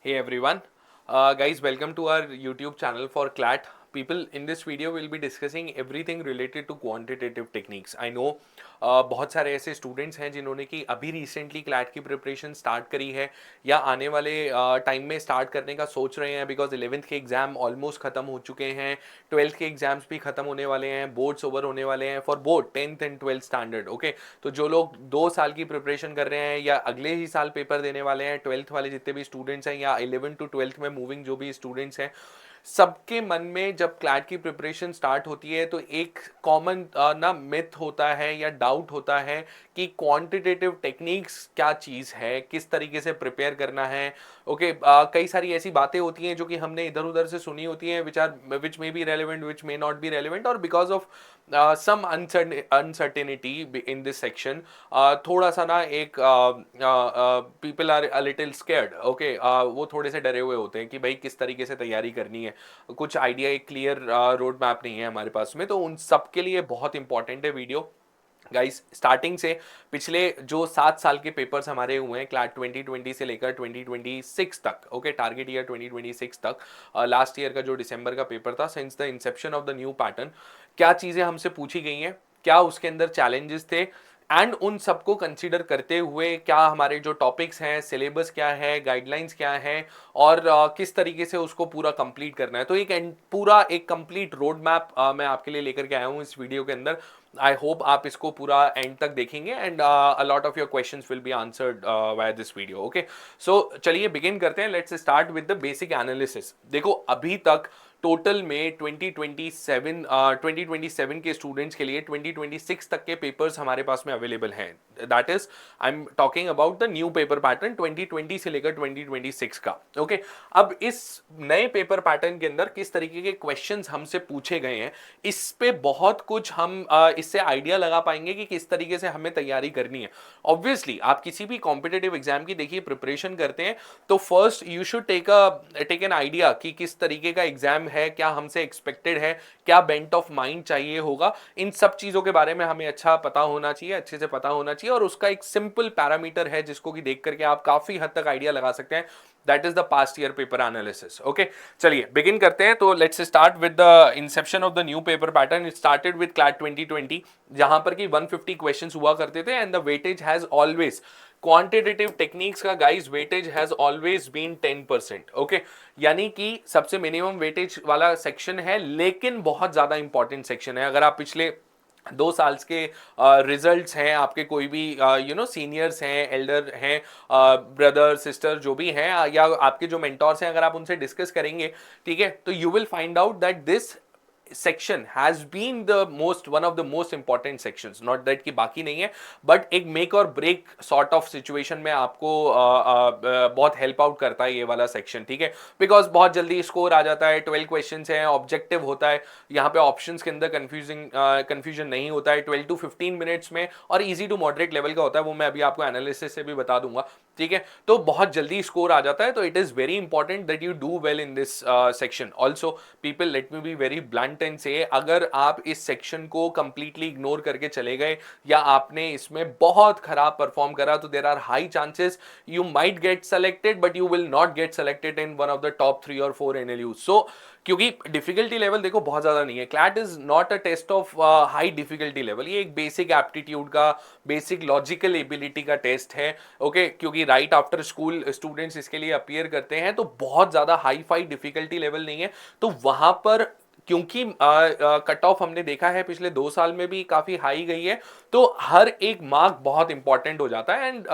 Hey everyone, guys, welcome to our YouTube channel for CLAT. People, in this video we'll be discussing everything related to quantitative techniques. I know बहुत सारे ऐसे students हैं जिन्होंने कि अभी recently CLAT की preparation start करी है या आने वाले टाइम में स्टार्ट करने का सोच रहे हैं बिकॉज 11th के एग्जाम ऑलमोस्ट खत्म हो चुके हैं, 12th के एग्जाम्स भी खत्म होने वाले हैं, बोर्ड्स ओवर होने वाले हैं for both 10th and 12th standard. Okay, तो जो लोग 2 साल की प्रिपरेशन कर रहे हैं या अगले ही साल पेपर देने वाले हैं, 12th वाले जितने भी स्टूडेंट्स हैं या 11 टू 12th में मूविंग जो भी स्टूडेंट्स हैं, सबके मन में जब क्लैट की प्रिपरेशन स्टार्ट होती है तो एक कॉमन ना मिथ होता है या डाउट होता है कि क्वांटिटेटिव टेक्निक्स क्या चीज़ है, किस तरीके से प्रिपेयर करना है। ओके, कई सारी ऐसी बातें होती हैं जो कि हमने इधर उधर से सुनी होती हैं which may be relevant, which may not be relevant, और because of some uncertainty in this section थोड़ा सा ना एक people are a little scared. Okay, वो थोड़े से डरे हुए होते हैं कि भाई किस तरीके से तैयारी करनी है, कुछ आइडिया, एक क्लियर रोड मैप नहीं है हमारे पास में। तो उन सब के लिए बहुत इंपॉर्टेंट है वीडियो गाइस। स्टार्टिंग से पिछले जो 7 साल के पेपर्स हमारे हुए हैं क्लैट 2020 से लेकर 2026 तक, ओके, टारगेट ईयर 2026 तक, लास्ट ईयर का जो दिसंबर का पेपर था, since the inception of the new pattern क्या चीज़ें हमसे पूछी गई हैं, क्या उसके अंदर चैलेंजेस थे, एंड उन सबको कंसीडर करते हुए क्या हमारे जो टॉपिक्स हैं, सिलेबस क्या है, गाइडलाइंस क्या है, और किस तरीके से उसको पूरा कंप्लीट करना है। तो एक पूरा एक कंप्लीट रोड मैप मैं आपके लिए लेकर के आया हूँ इस वीडियो के अंदर। आई होप आप इसको पूरा एंड तक देखेंगे and a lot of your questions will be answered via this video. Okay, so चलिए बिगिन करते हैं। Let's start with the basic analysis. देखो, अभी तक टोटल में 2027 के स्टूडेंट्स के लिए 2026 तक के पेपर्स हमारे पास में अवेलेबल हैं। That is, I am talking about the new paper pattern 2020 से लेकर 2026 का। ओके, अब इस नए पेपर पैटर्न के अंदर किस तरीके के क्वेश्चंस हमसे पूछे गए हैं, इस पे बहुत कुछ हम इससे आइडिया लगा पाएंगे कि किस तरीके से हमें तैयारी करनी है। ऑब्वियसली आप किसी भी कॉम्पिटेटिव एग्जाम की देखिए प्रिपरेशन करते हैं तो first you should take an idea कि किस तरीके का एग्जाम है, क्या हमसे एक्सपेक्टेड है, क्या बेंट ऑफ माइंड चाहिए होगा। इन सब चीजों के बारे में हमें अच्छा पता होना चाहिए, अच्छे से पता होना चाहिए, और उसका एक सिंपल पैरामीटर है जिसको कि देख करके आप काफी हद तक आइडिया लगा सकते हैं। That is the past year paper analysis. Okay, चलिए बिगिन करते हैं। तो let's start with the inception of the new paper pattern. It started with CLAT 2020, जहां पर कि 150 क्वेश्चंस हुआ करते थे and the weightage has always, quantitative techniques का guys weightage has always been 10%। Okay, यानी कि सबसे मिनिमम वेटेज वाला सेक्शन है लेकिन बहुत ज्यादा इंपॉर्टेंट सेक्शन है। अगर आप पिछले 2 साल के रिजल्ट्स हैं आपके, कोई भी सीनियर्स हैं, एल्डर हैं, ब्रदर सिस्टर जो भी हैं, या आपके जो मेंटोर्स हैं, अगर आप उनसे डिस्कस करेंगे, ठीक है, तो you will find out that this section has been the most, one of the most important sections. Not that कि बाकी नहीं है, बट एक मेक और ब्रेक सॉर्ट ऑफ सिचुएशन में आपको बहुत हेल्प आउट करता है ये वाला सेक्शन, ठीक है, बिकॉज बहुत जल्दी स्कोर आ जाता है। 12 क्वेश्चन हैं, ऑब्जेक्टिव होता है, यहाँ पे ऑप्शंस के अंदर कंफ्यूजन नहीं होता है, 12 टू 15 मिनट्स में, और इजी टू मॉडरेट लेवल का होता है, वो मैं अभी आपको एनालिसिस से भी बता दूंगा, ठीक है। तो बहुत जल्दी स्कोर आ जाता है, तो it is very important that you do well in this section. Also people, let me be very blunt and से, अगर आप इस सेक्शन को कंप्लीटली इग्नोर करके चले गए या आपने इसमें बहुत खराब परफॉर्म करा, तो there are high chances you might get selected but you will not get selected in one of the top 3 और 4 एनएलयू। सो क्योंकि डिफिकल्टी लेवल देखो बहुत ज्यादा नहीं है, CLAT is not a test of high difficulty level, ये एक basic aptitude का, बेसिक लॉजिकल एबिलिटी का टेस्ट है। ओके, क्योंकि राइट आफ्टर स्कूल स्टूडेंट्स इसके लिए अपीयर करते हैं, तो बहुत ज्यादा हाई फाई डिफिकल्टी लेवल नहीं है। तो वहां पर क्योंकि कट ऑफ हमने देखा है पिछले 2 साल में भी काफी हाई गई है, तो हर एक मार्क बहुत इंपॉर्टेंट हो जाता है, and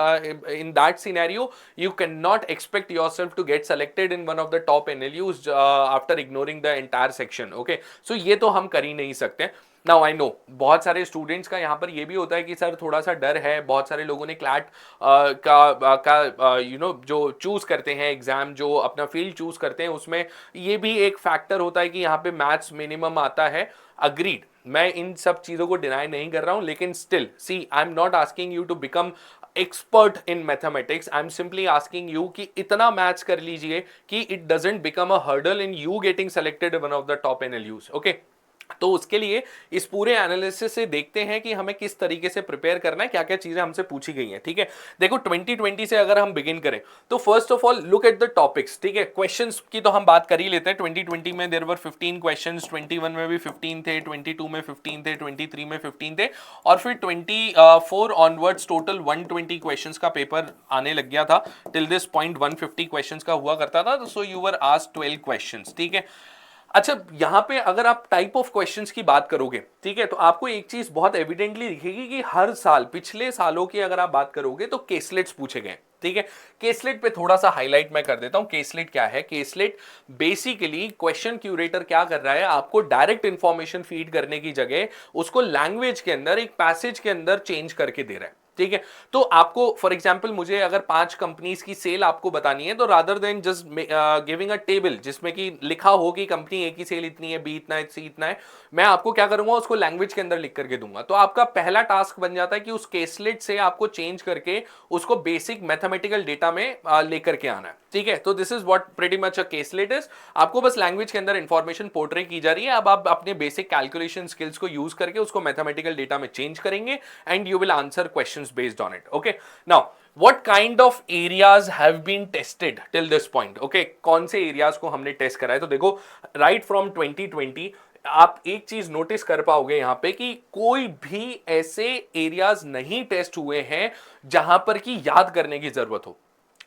in that scenario you can not expect yourself to get selected in one of the top NLUs after ignoring the entire section. Okay, so ये तो हम कर ही नहीं सकते। नाउ आई नो बहुत सारे स्टूडेंट्स का यहाँ पर ये भी होता है कि सर थोड़ा सा डर है, बहुत सारे लोगों ने क्लैट का जो चूज करते हैं एग्जाम, जो अपना फील्ड चूज करते हैं, उसमें ये भी एक फैक्टर होता है कि यहाँ पे मैथ्स मिनिमम आता है। अग्रीड, मैं इन सब चीजों को डिनाई नहीं कर रहा हूं, लेकिन still see, I am not asking you to become expert in mathematics, I am simply asking you कि इतना मैथ्स कर लीजिए कि it doesn't become a hurdle in you getting selected one of the top NLUs. Okay, तो उसके लिए इस पूरे एनालिसिस से देखते हैं कि हमें किस तरीके से प्रिपेयर करना है, क्या क्या चीजें हमसे पूछी गई हैं। ठीक है, देखो 2020 से अगर हम बिगिन करें तो first of all look at the topics. ठीक है, क्वेश्चंस की तो हम बात कर ही लेते हैं। 2020 में देयर वर 15 क्वेश्चंस, 21 में भी 15 थे, 22 में 15 थे, 23 में 15 थे, और फिर 24 ऑनवर्ड्स टोटल 120 क्वेश्चंस का पेपर आने लग गया था। टिल दिस पॉइंट 150 क्वेश्चंस का हुआ करता था, so you were asked 12 questions. ठीक है, अच्छा यहां पे अगर आप टाइप ऑफ क्वेश्चंस की बात करोगे, ठीक है, तो आपको एक चीज बहुत एविडेंटली दिखेगी कि हर साल पिछले सालों की अगर आप बात करोगे तो केसलेट्स पूछे गए। ठीक है, केसलेट पे थोड़ा सा हाईलाइट मैं कर देता हूं। केसलेट क्या है? केसलेट बेसिकली क्वेश्चन क्यूरेटर क्या कर रहा है, आपको डायरेक्ट इंफॉर्मेशन फीड करने की जगह उसको लैंग्वेज के अंदर एक पैसेज के अंदर चेंज करके दे रहा है। ठीक है, तो आपको फॉर एग्जांपल मुझे अगर 5 कंपनीज की सेल आपको बतानी है, तो rather than just giving a table जिसमें कि लिखा हो कि कंपनी ए की सेल इतनी है, बी इतना है, सी इतना है, मैं आपको क्या करूंगा, उसको लैंग्वेज के अंदर लिख करके दूंगा। तो आपका पहला टास्क बन जाता है कि उस केसलेट से आपको चेंज करके उसको बेसिक मैथमेटिकल डेटा में लेकर के आना है। ठीक है, तो this is what pretty much a caselet is. आपको बस लैंग्वेज के अंदर इंफॉर्मेशन पोर्ट्रे की जा रही है। अब आप अपने बेसिक कैलकुलेशन स्किल्स को यूज करके उसको मैथमेटिकल डेटा में चेंज करेंगे and you will answer questions based on it. Okay, now what kind of areas have been tested till this point? Okay, कौन से एरियाज को हमने टेस्ट करा है? तो देखो राइट फ्रॉम 2020 आप एक चीज नोटिस कर पाओगे यहां पे कि कोई भी ऐसे एरियाज नहीं टेस्ट हुए हैं जहां पर कि याद करने की जरूरत हो।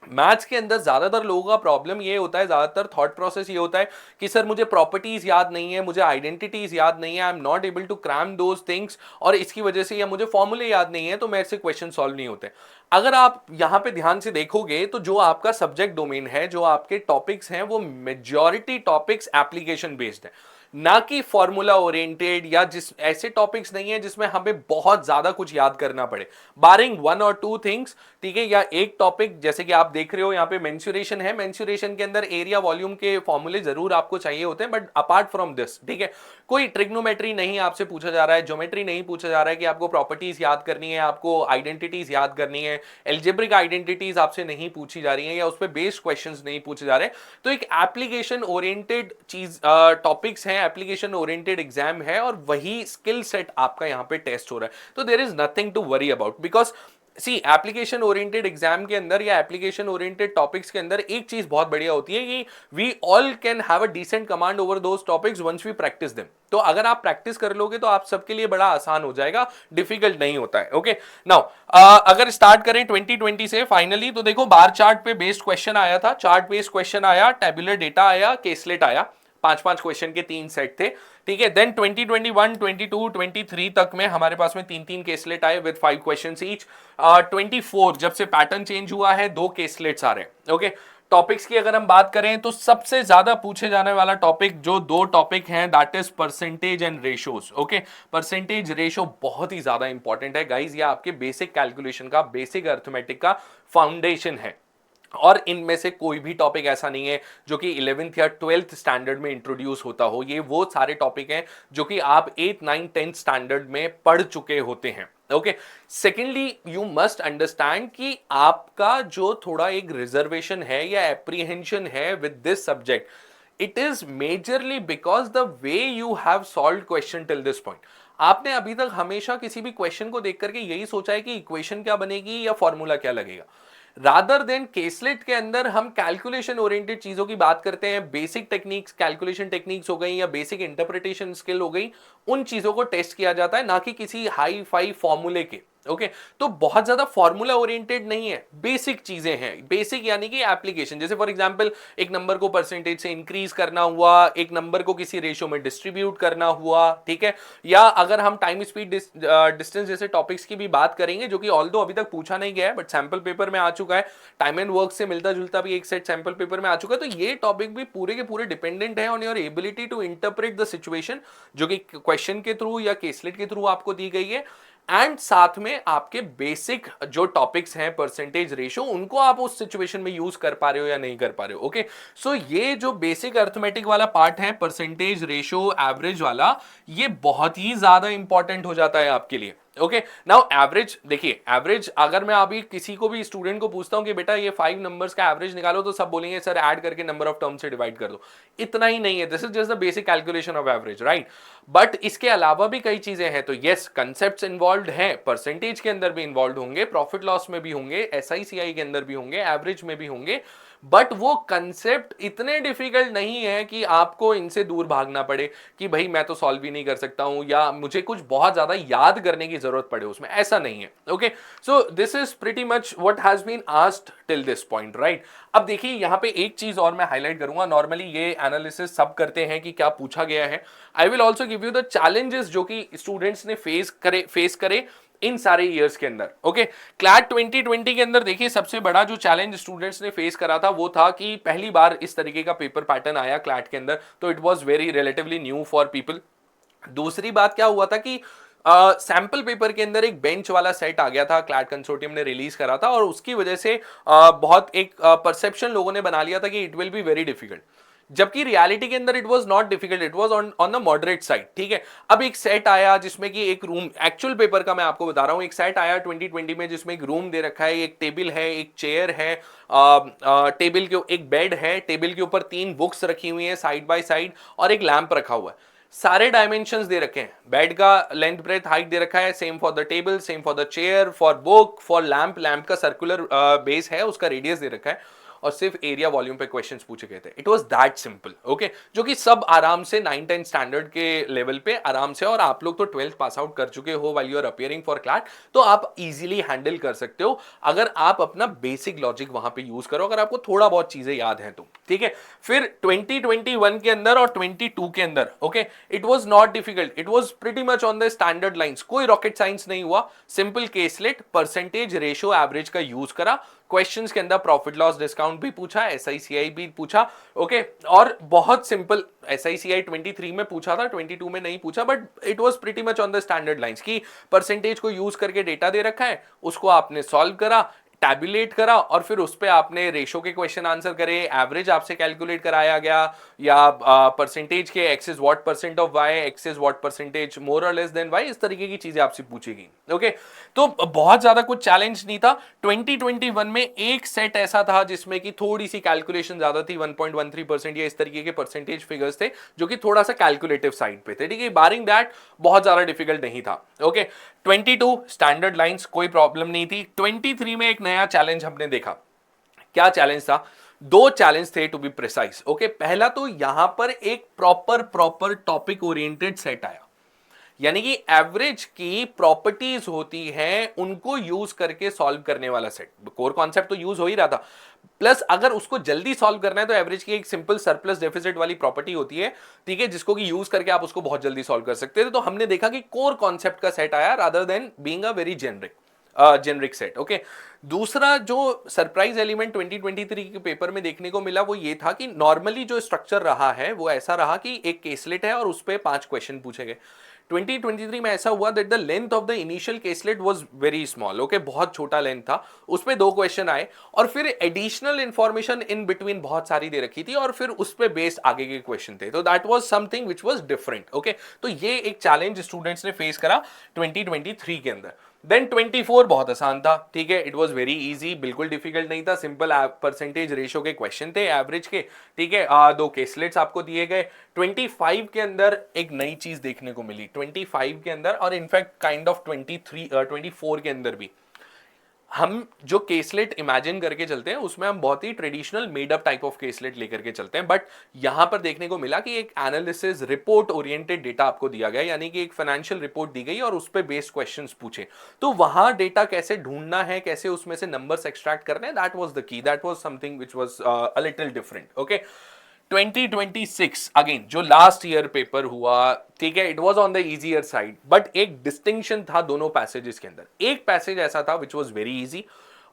मैथ्स के अंदर ज्यादातर लोगों का प्रॉब्लम ये होता है, ज्यादातर थॉट प्रोसेस ये होता है कि सर मुझे प्रॉपर्टीज याद नहीं है, मुझे आइडेंटिटीज याद नहीं है, I am not able to cram those things, और इसकी वजह से या मुझे फॉर्मूले याद नहीं है तो मेरे से क्वेश्चन सॉल्व नहीं होते। अगर आप यहां पे ध्यान से देखोगे तो जो आपका सब्जेक्ट डोमेन है, जो आपके टॉपिक्स हैं, वो मेजॉरिटी टॉपिक्स एप्लीकेशन बेस्ड है, ना कि फॉर्मूला ओरिएंटेड, या जिस ऐसे टॉपिक्स नहीं है जिसमें हमें बहुत ज्यादा कुछ याद करना पड़े, बारिंग 1 और 2 थिंग्स। ठीक है, या एक टॉपिक जैसे कि आप देख रहे हो यहाँ पे मेंसुरेशन है, मेंसुरेशन के अंदर एरिया वॉल्यूम के फॉर्मूले जरूर आपको चाहिए होते हैं, बट अपार्ट फ्रॉम दिस, ठीक है, कोई ट्रिग्नोमेट्री नहीं आपसे पूछा जा रहा है, ज्योमेट्री नहीं पूछा जा रहा है कि आपको प्रॉपर्टीज याद करनी है, आपको आइडेंटिटीज याद करनी है, एल्जेब्रिक आइडेंटिटीज आपसे नहीं पूछी जा रही है, या उस पर बेस्ड क्वेश्चंस नहीं पूछे जा रहे। तो एक एप्लीकेशन ओरिएंटेड चीज टॉपिक्स हैं, एप्लीकेशन ओरिएंटेड एग्जाम है, और वही स्किल सेट आपका यहां पे टेस्ट हो रहा है। तो there is nothing to worry about, because see application oriented exam के अंदर या एप्लीकेशन ओरिएंटेड टॉपिक्स के अंदर एक चीज बहुत बढ़िया होती है कि we all can have a decent command over those topics once we practise them. तो अगर आप प्रैक्टिस कर लोगे तो आप सबके लिए बड़ा आसान हो जाएगा, डिफिकल्ट नहीं होता है। ओके, नाउ अगर स्टार्ट करें 2020 से फाइनली, तो देखो बार चार्ट पे बेस्ड क्वेश्चन आया था, चार्ट बेस्ड क्वेश्चन आया, टेबुलर डेटा आया, केसलेट आया, 5-5 क्वेश्चन के 3 सेट थे। ठीक है, देन 2021, 22, 23 तक में हमारे पास में 3-3 केसलेट आए विद 5 क्वेश्चंस ईच। 24 जब से पैटर्न चेंज हुआ है 2 केसलेट्स आ रहे हैं। ओके, टॉपिक्स की अगर हम बात करें तो सबसे ज्यादा पूछे जाने वाला टॉपिक, जो 2 टॉपिक हैं, that is percentage and ratios. Okay, percentage ratio बहुत ही ज्यादा इंपॉर्टेंट है गाइज, ये आपके बेसिक कैलकुलेशन का, बेसिक अर्थमेटिक का फाउंडेशन है, और इनमें से कोई भी टॉपिक ऐसा नहीं है जो कि 11th या 12th स्टैंडर्ड में इंट्रोड्यूस होता हो। ये वो सारे टॉपिक हैं जो कि आप 8, 9, 10th स्टैंडर्ड में पढ़ चुके होते हैं। Okay, secondly you must understand कि आपका जो थोड़ा एक रिजर्वेशन है या एप्रीहेंशन है with this subject, it is majorly because the way you have solved question till this point. आपने अभी तक हमेशा किसी भी क्वेश्चन को देख करके यही सोचा है कि इक्वेशन क्या बनेगी या फॉर्मूला क्या लगेगा, रादर देन केसलेट के अंदर हम कैलकुलेशन ओरिएंटेड चीजों की बात करते हैं, बेसिक टेक्निक्स, कैलकुलेशन टेक्निक्स हो गई या बेसिक इंटरप्रिटेशन स्किल हो गई, उन चीजों को टेस्ट किया जाता है, ना कि किसी हाई फाई फॉर्मूले के। ओके, तो बहुत ज्यादा फॉर्मूला ओरिएंटेड नहीं है, बेसिक चीजें हैं, बेसिक यानी कि एप्लीकेशन, जैसे फॉर एग्जांपल एक नंबर को परसेंटेज से इंक्रीज करना हुआ, एक नंबर को किसी रेशियो में डिस्ट्रीब्यूट करना हुआ, ठीक है, या अगर हम टाइम स्पीड डिस्टेंस जैसे टॉपिक्स की भी बात करेंगे, जो कि ऑल्दो अभी तक पूछा नहीं गया है बट सैंपल पेपर में आ चुका है, टाइम एंड वर्क से मिलता जुलता भी एक सेट सैंपल पेपर में आ चुका है, तो ये टॉपिक भी पूरे के पूरे डिपेंडेंट है on your ability to interpret the situation, जो कि क्वेश्चन के थ्रू या केसलेट के थ्रू आपको दी गई है, एंड साथ में आपके बेसिक जो टॉपिक्स हैं, परसेंटेज रेशो, उनको आप उस सिचुएशन में यूज कर पा रहे हो या नहीं कर पा रहे हो। ओके, सो ये जो बेसिक अर्थमेटिक वाला पार्ट है, परसेंटेज रेशो एवरेज वाला, ये बहुत ही ज्यादा इंपॉर्टेंट हो जाता है आपके लिए। ओके नाउ एवरेज देखिए, एवरेज अगर मैं अभी किसी को भी स्टूडेंट को पूछता हूं कि बेटा ये 5 नंबर्स का एवरेज निकालो, तो सब बोलेंगे सर ऐड करके नंबर ऑफ टर्म से डिवाइड कर दो। इतना ही नहीं है, this is just the basic calculation of average, right. But इसके अलावा भी कई चीजें हैं। तो यस, कंसेप्ट्स इन्वॉल्व हैं, परसेंटेज के अंदर भी इन्वॉल्व होंगे, प्रॉफिट लॉस में भी होंगे, एसआईसीआई के अंदर भी होंगे, एवरेज में भी होंगे। बट वो कंसेप्ट इतने डिफिकल्ट नहीं है कि आपको इनसे दूर भागना पड़े कि भाई मैं तो सॉल्व ही नहीं कर सकता हूं या मुझे कुछ बहुत ज्यादा याद करने की जरूरत पड़े उसमें, ऐसा नहीं है। Okay, so this is pretty much what has been asked till this point, right. अब देखिए यहां पे एक चीज और मैं हाईलाइट करूंगा, नॉर्मली ये एनालिसिस सब करते हैं कि क्या पूछा गया है। I will also give you the challenges जो कि स्टूडेंट्स ने फेस करे इन सारे ईयर्स के अंदर। ओके, क्लैट 2020 के अंदर देखिए सबसे बड़ा जो चैलेंज स्टूडेंट्स ने फेस करा था वो था कि पहली बार इस तरीके का पेपर पैटर्न आया क्लैट के अंदर, तो it was very relatively new for people. दूसरी बात क्या हुआ था कि सैंपल पेपर के अंदर एक बेंच वाला सेट आ गया था, क्लैट कंसोर्टियम ने रिलीज करा था, और उसकी वजह से बहुत एक परसेप्शन लोगों ने बना लिया था कि it will be very difficult, जबकि रियलिटी के अंदर it was not difficult, it was on the moderate side. ठीक है, अब एक सेट आया जिसमें कि एक रूम, एक्चुअल पेपर का मैं आपको बता रहा हूं, एक सेट आया 2020 में जिसमें एक रूम दे रखा है, एक टेबल है, एक चेयर है, टेबल के एक बेड है, टेबल के ऊपर 3 बुक्स रखी हुई हैं साइड बाय साइड, और एक लैंप रखा हुआ है। सारे डायमेंशंस दे रखे हैं, बेड का लेंथ ब्रेथ हाइट दे रखा है, same for the table, same for the chair, for book, for lamp, lamp का सर्कुलर बेस है, उसका रेडियस दे रखा है, और सिर्फ एरिया वॉल्यूम पे क्वेश्चंस पूछे गए थे। It was that simple. Okay, जो कि सब आराम से 9-10 स्टैंडर्ड के लेवल पे आराम से, और आप लोग तो 12th पास आउट कर चुके हो while you are appearing for CLAT, तो आप इजीली हैंडल कर सकते हो अगर आप अपना बेसिक लॉजिक वहां पे यूज करो, अगर आपको थोड़ा बहुत चीजें याद है तो। ठीक है, फिर 2021 के अंदर और 22 के अंदर, okay, it was not difficult, it was pretty much on the standard lines, कोई रॉकेट साइंस नहीं हुआ, simple caselet, percentage, ratio, average का यूज करा। क्वेश्चंस के अंदर प्रॉफिट लॉस डिस्काउंट भी पूछा, एसआईसीआई भी पूछा। ओके, और बहुत सिंपल, एसआईसीआई 23 में पूछा था, 22 में नहीं पूछा, but it was pretty much on the standard lines की परसेंटेज को यूज करके डेटा दे रखा है, उसको आपने सॉल्व करा, टैबुलेट करा, और फिर उस पे आपने रेशो के क्वेश्चन आंसर करे, एवरेज आपसे कैलकुलेट कराया गया, या परसेंटेज के x is what percent of y, x is what percentage more और लेस देन वाई, इस तरीके की चीजें आपसे पूछेगी। ओके, तो बहुत ज्यादा कुछ चैलेंज नहीं था। 2021 में एक सेट ऐसा था जिसमें कि थोड़ी सी कैलकुलेशन ज्यादा थी, 1.13% या इस तरीके के परसेंटेज फिगर्स थे जो कि थोड़ा सा कैलकुलेटिव साइड पे थे। ठीक है, बारिंग दैट बहुत ज्यादा डिफिकल्ट नहीं था। ओके, 22 स्टैंडर्ड लाइंस, कोई प्रॉब्लम नहीं थी। 23 में एक नया चैलेंज हमने देखा। क्या चैलेंज था? 2 चैलेंज थे टू बी प्रिसाइज। ओके, पहला तो यहां पर एक प्रॉपर टॉपिक ओरिएंटेड सेट आया, यानी कि एवरेज की प्रॉपर्टीज होती हैं उनको यूज करके सॉल्व करने वाला सेट। कोर कॉन्सेप्ट तो यूज हो ही रहा था, प्लस अगर उसको जल्दी सॉल्व करना है तो एवरेज की एक सिंपल सरप्लस डेफिसिट वाली प्रॉपर्टी होती है, ठीक है, जिसको कि यूज करके आप उसको बहुत जल्दी सॉल्व कर सकते थे। तो हमने देखा कि कोर कॉन्सेप्ट का सेट आया rather than being a very generic set. Okay, दूसरा जो सरप्राइज एलिमेंट 2023 के पेपर में देखने को मिला वो ये था कि नॉर्मली जो स्ट्रक्चर रहा है वो ऐसा रहा कि एक केसलेट है और उस पर 5 क्वेश्चन पूछे गए। 2023 में ऐसा हुआ that the length of the initial caselet was very small. Okay, बहुत छोटा लेंथ था, उसपे 2 क्वेश्चन आए, और फिर एडिशनल इंफॉर्मेशन इन बिटवीन बहुत सारी दे रखी थी, और फिर उस पे बेस्ड आगे के क्वेश्चन थे। तो that was something which was different. Okay, तो ये एक चैलेंज स्टूडेंट्स ने फेस करा 2023 के अंदर। देन 24 बहुत आसान था, ठीक है, इट वाज वेरी इजी, बिल्कुल डिफिकल्ट नहीं था, सिंपल परसेंटेज रेशियो के क्वेश्चन थे एवरेज के। ठीक है, 2 केसलेट्स आपको दिए गए। 25 के अंदर एक नई चीज देखने को मिली, 25 के अंदर, और इनफैक्ट काइंड ऑफ 24 के अंदर भी हम जो केसलेट इमेजिन करके चलते हैं उसमें हम बहुत ही traditional made up type of caselet लेकर के चलते हैं, बट यहां पर देखने को मिला कि एक एनालिसिस रिपोर्ट ओरिएंटेड डेटा आपको दिया गया, यानी कि एक फाइनेंशियल रिपोर्ट दी गई और उस पर बेस्ड क्वेश्चंस पूछे। तो वहां डेटा कैसे ढूंढना है, कैसे उसमें से नंबर्स एक्सट्रैक्ट करने हैं, that was the key, that was something which was a little different. Okay, 2026 again जो लास्ट ईयर पेपर हुआ, ठीक है, it was on the easier side, but एक डिस्टिंक्शन था दोनों पैसेजेस के अंदर। एक पैसेज ऐसा था विच वाज वेरी इजी,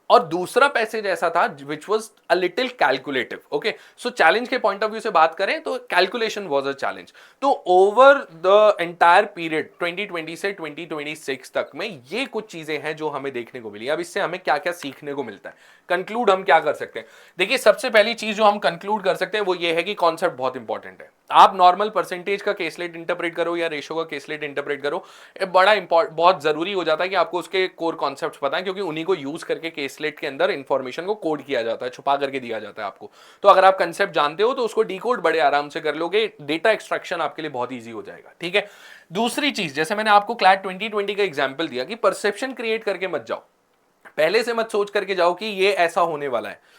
और दूसरा पैसेज ऐसा था which was a little calculative. Okay, so challenge के पॉइंट ऑफ व्यू से बात करें तो कैलकुलेशन वॉज अ चैलेंज। तो ओवर द एंटायर पीरियड 2020 से 2026 तक में ये कुछ चीजें हैं जो हमें देखने को मिली। अब इससे हमें क्या क्या सीखने को मिलता है, कंक्लूड हम क्या कर सकते हैं। देखिए, सबसे पहली चीज जो हम कंक्लूड कर सकते हैं वो ये है कि कॉन्सेप्ट बहुत इंपॉर्टेंट है। आप नॉर्मल परसेंटेज का केसलेट इंटरप्रेट करो या रेशो का केसलेट इंटरप्रेट करो, बड़ा बहुत जरूरी हो जाता है कि आपको उसके कोर कॉन्सेप्ट्स पता है, क्योंकि उन्हीं को यूज करके केसलेट के अंदर इंफॉर्मेशन को कोड किया जाता है, छुपा करके दिया जाता है आपको। तो अगर आप कंसेप्ट जानते हो तो उसको डीकोड बड़े आराम से कर लोगे, डेटा एक्सट्रैक्शन आपके लिए बहुत ईजी हो जाएगा। ठीक है, दूसरी चीज, जैसे मैंने आपको क्लैट 2020 का एग्जाम्पल दिया कि परसेप्शन क्रिएट करके मत जाओ, पहले से मत सोच करके जाओ कि ये ऐसा होने वाला है।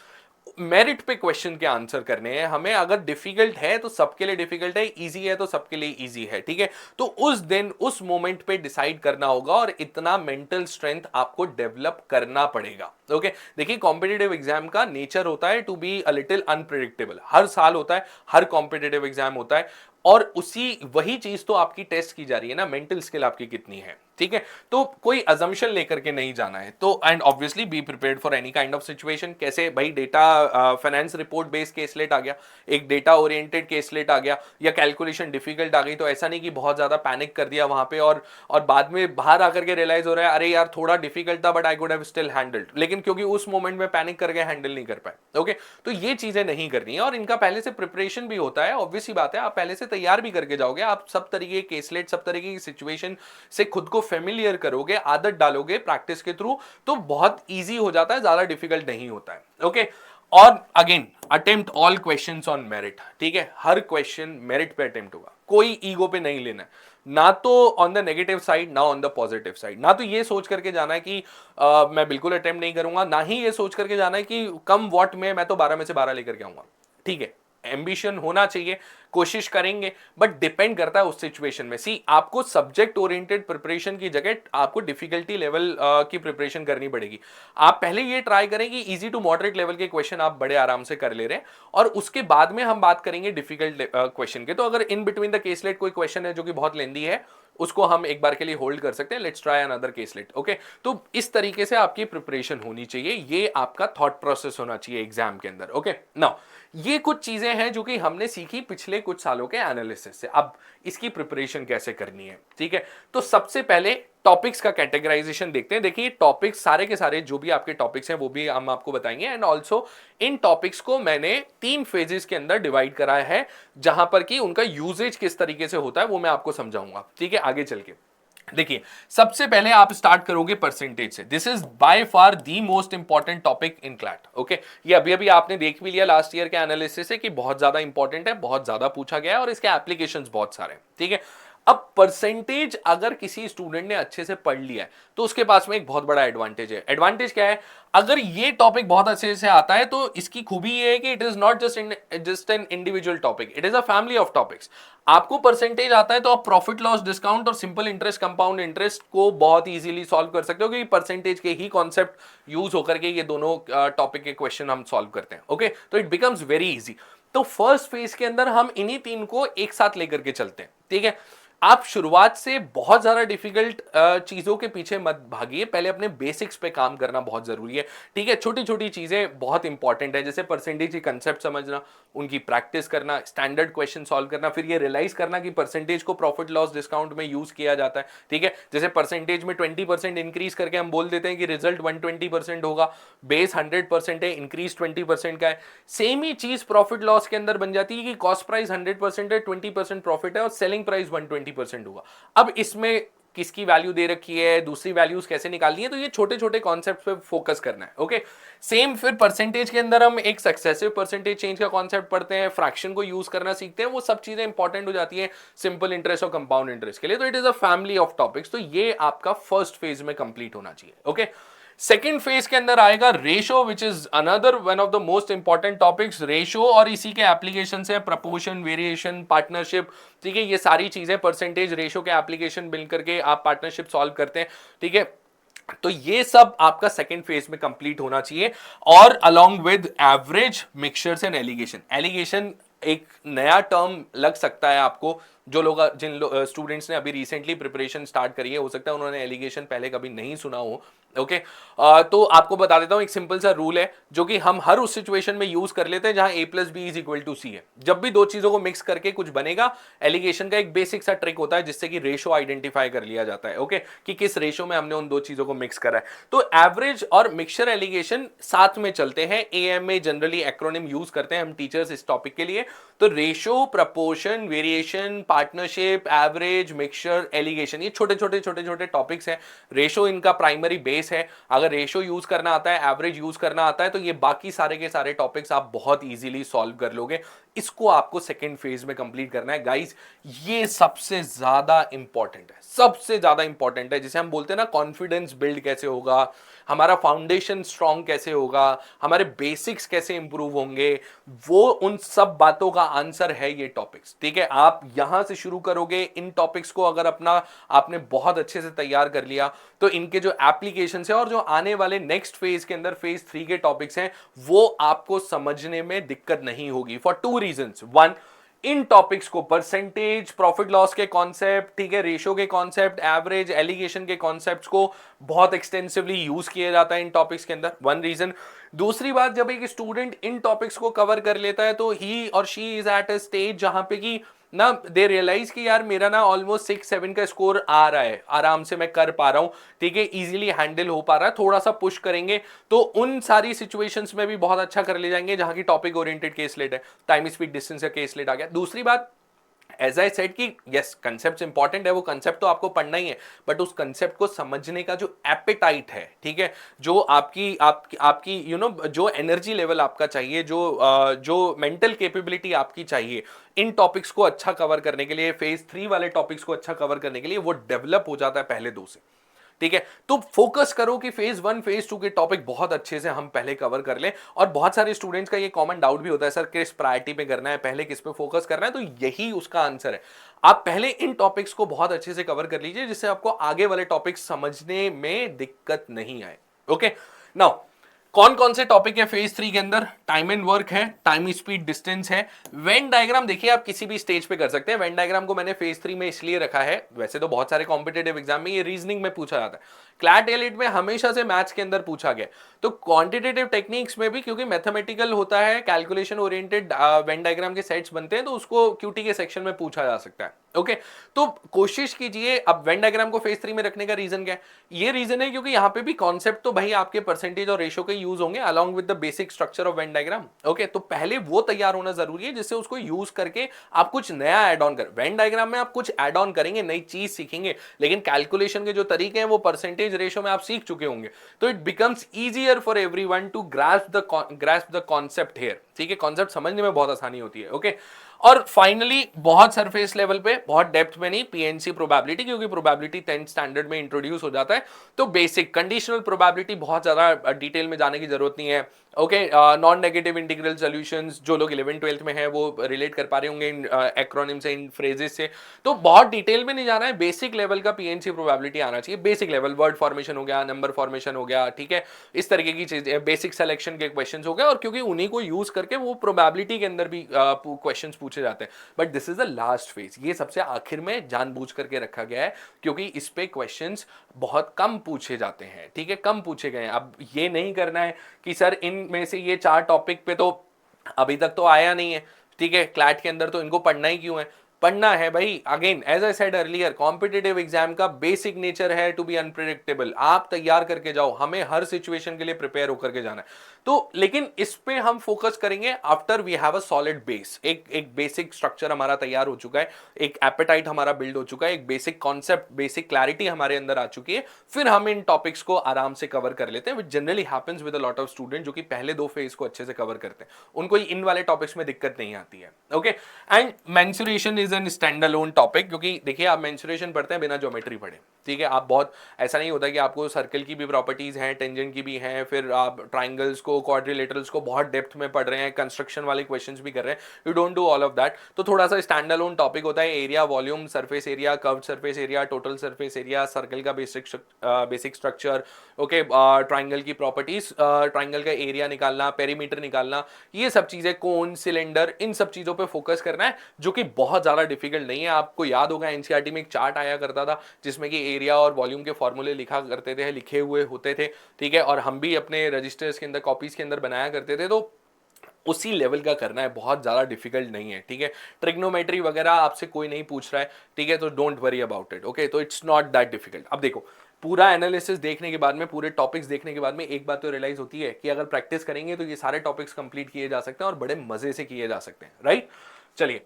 मेरिट पे क्वेश्चन के आंसर करने हैं हमें। अगर डिफिकल्ट है तो सबके लिए डिफिकल्ट है, इजी है तो सबके लिए इजी है। ठीक है, तो उस दिन उस मोमेंट पे डिसाइड करना होगा और इतना मेंटल स्ट्रेंथ आपको डेवलप करना पड़ेगा। ओके, देखिए, कॉम्पिटिटिव एग्जाम का नेचर होता है to be a little unpredictable. हर साल होता है, हर कॉम्पिटिटिव एग्जाम होता है, और उसी वही चीज तो आपकी टेस्ट की जा रही है ना, मेंटल स्किल आपकी कितनी है। ठीक है, तो कोई अजम्पशन लेकर के नहीं जाना है। तो and obviously be prepared for any kind of situation. कैसे भाई, data finance report based caselet आ गया, एक डेटा ओरिएंटेड केसलेट आ गया, या कैलकुलेशन डिफिकल्ट आ गई, तो ऐसा नहीं कि बहुत ज्यादा पैनिक कर दिया वहां पे और बाद में बाहर आकर के रियलाइज हो रहा है अरे यार थोड़ा डिफिकल्ट था but I could have still handled, लेकिन क्योंकि उस मोमेंट में पैनिक करके हैंडल नहीं कर पाए। ओके, तो ये चीजें नहीं करनी है और इनका पहले से प्रिपरेशन भी होता है। ऑब्वियस ही बात है, आप पहले से तैयार भी करके जाओगे, आप सब तरीके के केसलेट, सब तरीके की सिचुएशन से खुद को फेमिलियर करोगे, आदत डालोगे प्रैक्टिस के थ्रू, तो बहुत इजी हो जाता है, ज्यादा डिफिकल्ट नहीं होता है। ओके, और again attempt all questions on merit. ठीक है, हर क्वेश्चन मेरिट पे अटेम्प्ट होगा, कोई ईगो पे नहीं लेना है, ना तो ऑन द नेगेटिव साइड ना ऑन द पॉजिटिव साइड। ना तो ये सोच करके जाना है कि मैं बिल्कुल अटेम्प्ट नहीं करूंगा, ना ही ये सोच करके जाना है कि कम वॉट में मैं तो 12 में से 12 लेकर के आऊंगा। ठीक है, एम्बिशन होना चाहिए, कोशिश करेंगे, बट डिपेंड करता है उस सिचुएशन में। सी, आपको सब्जेक्ट ओरिएंटेड प्रिपरेशन की जगह आपको डिफिकल्टी लेवल की प्रिपरेशन करनी पड़ेगी। आप पहले ये ट्राई करें कि इजी टू मॉडरेट लेवल के क्वेश्चन आप बड़े आराम से कर ले रहे हैं, और उसके बाद में हम बात करेंगे डिफिकल्ट क्वेश्चन के। तो अगर इन बिटवीन द केसलेट कोई क्वेश्चन है जो कि बहुत लेंदी है, उसको हम एक बार के लिए होल्ड कर सकते हैं, let's try another caselet. Okay, तो इस तरीके से आपकी प्रिपरेशन होनी चाहिए, ये आपका थॉट प्रोसेस होना चाहिए एग्जाम के अंदर। ओके, नाउ ये कुछ चीजें हैं जो कि हमने सीखी पिछले कुछ सालों के एनालिसिस से। अब इसकी प्रिपरेशन कैसे करनी है, ठीक है, तो सबसे पहले टॉपिक्स का कैटेगराइजेशन देखते हैं। देखिए, टॉपिक्स सारे के सारे जो भी आपके टॉपिक्स हैं वो भी हम आपको बताएंगे, एंड ऑल्सो इन टॉपिक्स को मैंने 3 फेजेस के अंदर डिवाइड कराया है, जहां पर कि उनका यूजेज किस तरीके से होता है वो मैं आपको समझाऊंगा। ठीक है, आगे चल के देखिए, सबसे पहले आप स्टार्ट करोगे परसेंटेज से। This is by far the most important topic in CLAT. Okay, ये अभी अभी आपने देख भी लिया लास्ट ईयर के एनालिसिस से कि बहुत ज्यादा इंपॉर्टेंट है, बहुत ज्यादा पूछा गया है और इसके एप्लीकेशंस बहुत सारे हैं। ठीक है, अब परसेंटेज अगर किसी स्टूडेंट ने अच्छे से पढ़ लिया है तो उसके पास में एक बहुत बड़ा एडवांटेज है। एडवांटेज क्या है? अगर ये टॉपिक बहुत अच्छे से आता है तो इसकी खूबी ये है कि it is not just an individual topic, it is a family of topics. आपको परसेंटेज आता है तो आप प्रॉफिट लॉस डिस्काउंट और सिंपल इंटरेस्ट, कंपाउंड इंटरेस्ट को बहुत इजीली सॉल्व कर सकते हो, क्योंकि परसेंटेज के ही कॉन्सेप्ट यूज होकर के ये दोनों टॉपिक के क्वेश्चन हम सॉल्व करते हैं। ओके, तो इट बिकम्स वेरी इजी। तो फर्स्ट फेज के अंदर हम इन्हीं 3 को एक साथ लेकर के चलते हैं। ठीक है, आप शुरुआत से बहुत ज्यादा डिफिकल्ट चीजों के पीछे मत भागिए, पहले अपने बेसिक्स पे काम करना बहुत जरूरी है। ठीक है, छोटी छोटी चीजें बहुत इंपॉर्टेंट है, जैसे परसेंटेज की कंसेप्ट समझना, उनकी प्रैक्टिस करना, स्टैंडर्ड क्वेश्चन सॉल्व करना, फिर ये रियलाइज करना कि परसेंटेज को प्रॉफिट लॉस डिस्काउंट में यूज किया जाता है। ठीक है, जैसे परसेंटेज में 20% इंक्रीज करके हम बोल देते हैं कि रिजल्ट 120% होगा, बेस 100% है, इंक्रीज 20% का है। सेम ही चीज प्रॉफिट लॉस के अंदर बन जाती है कि कॉस्ट प्राइस 100% है, 20% प्रॉफिट है और सेलिंग प्राइस 120% होगा। अब इसमें किसकी वैल्यू दे रखी है, दूसरी वैल्यूज कैसे निकालनी है, तो ये छोटे छोटे कॉन्सेप्ट पे फोकस करना है। ओके, सेम फिर परसेंटेज के अंदर हम एक सक्सेसिव परसेंटेज चेंज का कॉन्सेप्ट पढ़ते हैं, फ्रैक्शन को यूज करना सीखते हैं, वो सब चीजें इंपॉर्टेंट हो जाती है सिंपल इंटरेस्ट और कंपाउंड इंटरेस्ट के लिए। तो it is a family of topics, तो ये आपका फर्स्ट फेज में कंप्लीट होना चाहिए। ओके, सेकेंड फेज के अंदर आएगा ratio, which is another one of the most important topics. Ratio और इसी के एप्लीकेशन है प्रपोर्शन, वेरिएशन, पार्टनरशिप। ठीक है, ये सारी चीजें परसेंटेज रेशो के एप्लीकेशन मिल करके आप पार्टनरशिप सॉल्व करते हैं। ठीक है, तो ये सब आपका सेकेंड फेज में कंप्लीट होना चाहिए, और along with average, mixtures and alligation. Alligation एक नया टर्म लग सकता है आपको, जो लोग जिन स्टूडेंट्स ने अभी रिसेंटली प्रिपरेशन स्टार्ट करी है, हो सकता है उन्होंने एलिगेशन पहले कभी नहीं सुना हो। ओके तो आपको बता देता हूं, एक सिंपल सा रूल है जो कि हम हर उस सिचुएशन में यूज कर लेते हैं जहां a plus B is equal to C है। जब भी दो चीजों को मिक्स करके कुछ बनेगा, एलिगेशन का एक बेसिक सा ट्रिक होता है जिससे कि रेशो आइडेंटिफाई कर लिया जाता है। ओके कि किस रेशो में हमने उन दो चीजों को मिक्स करा है। तो एवरेज और मिक्सचर एलिगेशन साथ में चलते हैं, एएमए जनरली एक्रोनिम यूज करते हैं हम टीचर्स इस टॉपिक के लिए। तो ratio, proportion, variation, partnership, average, mixture, alligation, ये छोटे छोटे छोटे छोटे टॉपिक्स हैं। रेशो इनका प्राइमरी बेस है। अगर रेशो यूज करना आता है, एवरेज यूज करना आता है, तो ये बाकी सारे के सारे टॉपिक्स आप बहुत इजीली सॉल्व कर लोगे। इसको आपको सेकेंड फेज में कंप्लीट करना है गाइस। ये सबसे ज्यादा इंपॉर्टेंट है, सबसे ज्यादा इंपॉर्टेंट है। जिसे हम बोलते हैं ना, कॉन्फिडेंस बिल्ड कैसे होगा, हमारा फाउंडेशन स्ट्रांग कैसे होगा, हमारे बेसिक्स कैसे इंप्रूव होंगे, वो उन सब बातों का आंसर है ये टॉपिक्स। ठीक है, आप यहां से शुरू करोगे। इन टॉपिक्स को अगर आपने बहुत अच्छे से तैयार कर लिया, तो इनके जो एप्लीकेशन है और जो आने वाले नेक्स्ट फेज के अंदर फेज 3 के टॉपिक्स हैं, वो आपको समझने में दिक्कत नहीं होगी फॉर 2 रीजंस। 1, इन टॉपिक्स को परसेंटेज, प्रॉफिट लॉस के कॉन्सेप्ट, ठीक है, रेशो के कॉन्सेप्ट, एवरेज, एलिगेशन के कॉन्सेप्ट्स को बहुत एक्सटेंसिवली यूज किया जाता है इन टॉपिक्स के अंदर। One reason. दूसरी बात, जब एक स्टूडेंट इन टॉपिक्स को कवर कर लेता है, तो ही और she is at a stage जहां पे कि ना दे रियलाइज कि यार मेरा ना ऑलमोस्ट 6-7 का स्कोर आ रहा है, आराम से मैं कर पा रहा हूं, ठीक है, इजीली हैंडल हो पा रहा है। थोड़ा सा पुश करेंगे तो उन सारी सिचुएशंस में भी बहुत अच्छा कर ले जाएंगे जहां की टॉपिक ओरिएंटेड केस लेट है, टाइम स्पीड डिस्टेंस का केस लेट आ गया। दूसरी बात, एज आई सेड कि यस कंसेप्ट इंपॉर्टेंट है, वो कंसेप्ट तो आपको पढ़ना ही है, बट उस कंसेप्ट को समझने का जो एपेटाइट है, ठीक है, जो आपकी जो एनर्जी लेवल आपका चाहिए, जो मेंटल कैपेबिलिटी आपकी चाहिए इन टॉपिक्स को अच्छा कवर करने के लिए, फेज 3 वाले टॉपिक्स को अच्छा कवर करने के लिए, वो डेवलप हो जाता है पहले 2 से। ठीक है, तो फोकस करो कि फेज 1 फेज 2 के टॉपिक बहुत अच्छे से हम पहले कवर कर लें। और बहुत सारे स्टूडेंट्स का ये कॉमन डाउट भी होता है, सर किस प्रायोरिटी पे करना है, पहले किस पे फोकस करना है, तो यही उसका आंसर है। आप पहले इन टॉपिक्स को बहुत अच्छे से कवर कर लीजिए, जिससे आपको आगे वाले टॉपिक्स समझने में दिक्कत नहीं आए। ओके, नाउ कौन कौन से टॉपिक है फेज 3 के अंदर? टाइम एंड वर्क है, टाइम स्पीड डिस्टेंस है, वेन डायग्राम। देखिए आप किसी भी स्टेज पे कर सकते हैं। वेन डायग्राम को मैंने फेज 3 में इसलिए रखा है, वैसे तो बहुत सारे कॉम्पिटेटिव एग्जाम में ये रीजनिंग में पूछा जाता है, क्लैट एलिट में हमेशा से मैथ्स के अंदर पूछा गया, तो क्वांटिटेटिव टेक्निक्स में भी क्योंकि मैथमेटिकल होता है, कैलकुलेशन ओरिएंटेड वेन डायग्राम के सेट्स बनते हैं, तो उसको क्यूटी के सेक्शन में पूछा जा सकता है। ओके, तो कोशिश कीजिए। अब वेन डायग्राम को फेज 3 में रखने का रीजन क्या है? ये रीजन है क्योंकि यहां पे भी कॉन्सेप्ट तो भाई आपके परसेंटेज और रेशो के यूज होंगे along with the basic structure of Venn diagram. Okay, तो पहले वो तैयार होना जरूरी है, जिससे उसको यूज करके आप कुछ नया एड ऑन कर। वेन डायग्राम में आप कुछ एड ऑन करेंगे, नई चीज सीखेंगे, लेकिन कैलकुलेशन के जो तरीके हैं वो परसेंटेज रेशो में आप सीख चुके होंगे, तो it becomes easier for everyone to grasp the concept here. ठीक है, कॉन्सेप्ट समझने में बहुत आसानी होती है। ओके, और फाइनली बहुत सरफेस लेवल पे, बहुत डेप्थ में नहीं, पीएनसी प्रोबेबिलिटी, क्योंकि प्रोबेबिलिटी 10th स्टैंडर्ड में इंट्रोड्यूस हो जाता है, तो बेसिक कंडीशनल प्रोबेबिलिटी बहुत ज्यादा डिटेल में जाने की जरूरत नहीं है। Okay, non negative integral solutions, जो लोग 11th 12th में हैं वो रिलेट कर पा रहे होंगे इन एक्रोनिम से, इन फ्रेजेस से, तो बहुत डिटेल में नहीं जाना है। बेसिक लेवल का पीएनसी प्रोबेबिलिटी आना चाहिए, बेसिक लेवल, वर्ड फॉर्मेशन हो गया, नंबर फॉर्मेशन हो गया, ठीक है, इस तरीके की चीजें, बेसिक सिलेक्शन के क्वेश्चंस हो गए, और क्योंकि उन्हीं को यूज करके वो प्रोबेबिलिटी के अंदर भी क्वेश्चंस पूछे जाते हैं। But this is the last phase, ये सबसे आखिर में जानबूझ करके रखा गया है, क्योंकि इस पे क्वेश्चंस बहुत कम पूछे जाते हैं। ठीक है, कम पूछे गए हैं। अब ये नहीं करना है कि सर इनमें से ये 4 टॉपिक पे तो अभी तक तो आया नहीं है, ठीक है, क्लैट के अंदर तो इनको पढ़ना ही क्यों है? पढ़ना है भाई। Again as I said earlier, competitive exam का बेसिक नेचर है टू बी अनप्रेडिक्टेबल। आप तैयार करके जाओ, हमें हर सिचुएशन के लिए प्रिपेयर होकर के जाना है। तो लेकिन इस पे हम फोकस करेंगे after we have a solid base. एक बेसिक स्ट्रक्चर हमारा तैयार हो चुका है, एक एपेटाइट हमारा बिल्ड हो चुका है, एक बेसिक कॉन्सेप्ट, बेसिक क्लैरिटी हमारे अंदर आ चुकी है, फिर हम इन टॉपिक्स को आराम से कवर कर लेते हैं, which generally happens with a lot of student जो कि पहले 2 फेज को अच्छे से कवर करते हैं, उनको इन वाले टॉपिक्स में दिक्कत नहीं आती है। Okay, and mensuration is an stand alone topic, क्योंकि देखिए आप मेंसुरेशन पढ़ते हैं बिना ज्योमेट्री पढ़े, ठीक है, आप बहुत ऐसा नहीं होता कि आपको सर्कल की भी प्रॉपर्टीज हैं, टेंजेंट की भी हैं, फिर आप ट्राइंगल्स को, क्वाड्रिलेटरल्स को बहुत डेप्थ में पढ़ रहे हैं, कंस्ट्रक्शन वाले क्वेश्चंस भी कर रहे हैं, you don't do all of that. तो थोड़ा सा स्टैंड अलोन टॉपिक होता है, area, volume, surface area, curved surface area, total surface area, circle का बेसिक स्ट्रक्चर, ओके, ट्राइंगल की प्रॉपर्टीज, ट्राइंगल का एरिया निकालना, पेरीमीटर निकालना, ये सब चीजें, कोन, सिलेंडर, इन सब चीजों पे फोकस करना है, जो कि बहुत ज्यादा ज्यादा डिफिकल्ट नहीं है। आपको याद होगा एनसीईआरटी में एक चार्ट आया करता था जिसमें कि एरिया और वॉल्यूम के फॉर्मूले लिखा करते थे, लिखे हुए होते थे, ठीक है, और हम भी अपने रजिस्टर्स के अंदर कॉपीज के अंदर बनाया करते थे। तो उसी लेवल का करना है, बहुत ज़्यादा डिफिकल्ट नहीं है, ठीक है। ट्रिग्नोमेट्री वगैरह आपसे कोई नहीं पूछ रहा है, ठीक है, तो don't worry about it, okay. तो इट्स नॉट दैट डिफिकल्ट। अब देखो, पूरा एनालिसिस देखने के बाद में, पूरे टॉपिक्स देखने के बाद में एक बात तो रियलाइज होती है कि अगर प्रैक्टिस करेंगे तो ये सारे टॉपिक्स कंप्लीट किए जा सकते हैं और बड़े मजे से किए जा सकते हैं, राइट। चलिए,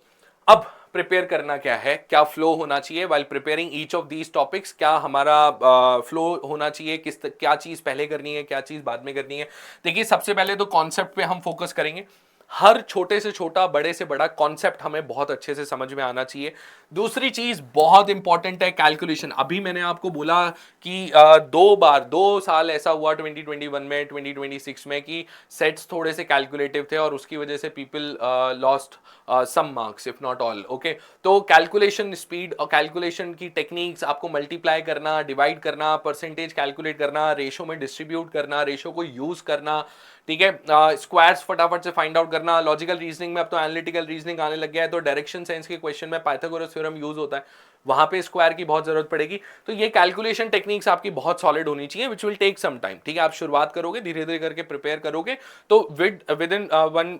अब प्रिपेयर करना क्या है, क्या फ्लो होना चाहिए while preparing each of these topics, क्या हमारा फ्लो होना चाहिए, क्या चीज पहले करनी है, क्या चीज बाद में करनी है। देखिए, सबसे पहले तो कॉन्सेप्ट पे हम फोकस करेंगे। हर छोटे से छोटा, बड़े से बड़ा कॉन्सेप्ट हमें बहुत अच्छे से समझ में आना चाहिए। दूसरी चीज बहुत इंपॉर्टेंट है कैलकुलेशन। अभी मैंने आपको बोला कि 2 साल ऐसा हुआ 2021 में, 2026 में कि सेट्स थोड़े से कैलकुलेटिव थे और उसकी वजह से people lost some marks if not all, okay. तो कैलकुलेशन स्पीड और कैलकुलेशन की टेक्निक्स, आपको मल्टीप्लाई करना, डिवाइड करना, परसेंटेज कैलकुलेट करना, रेशो में डिस्ट्रीब्यूट करना, रेशो को यूज करना, ठीक है, स्क्वायर्स फटाफट से फाइंड आउट करना। लॉजिकल रीजनिंग में अब तो एनालिटिकल रीजनिंग आने लग गया है, तो डायरेक्शन सेंस के क्वेश्चन में पाइथागोरस थ्योरम यूज होता है, वहां पे स्क्वायर की बहुत जरूरत पड़ेगी। तो ये कैलकुलेशन टेक्निक्स आपकी बहुत सॉलिड होनी चाहिए, which will take some time, ठीक है। आप शुरुआत करोगे, धीरे धीरे करके प्रिपेयर करोगे, तो विद इन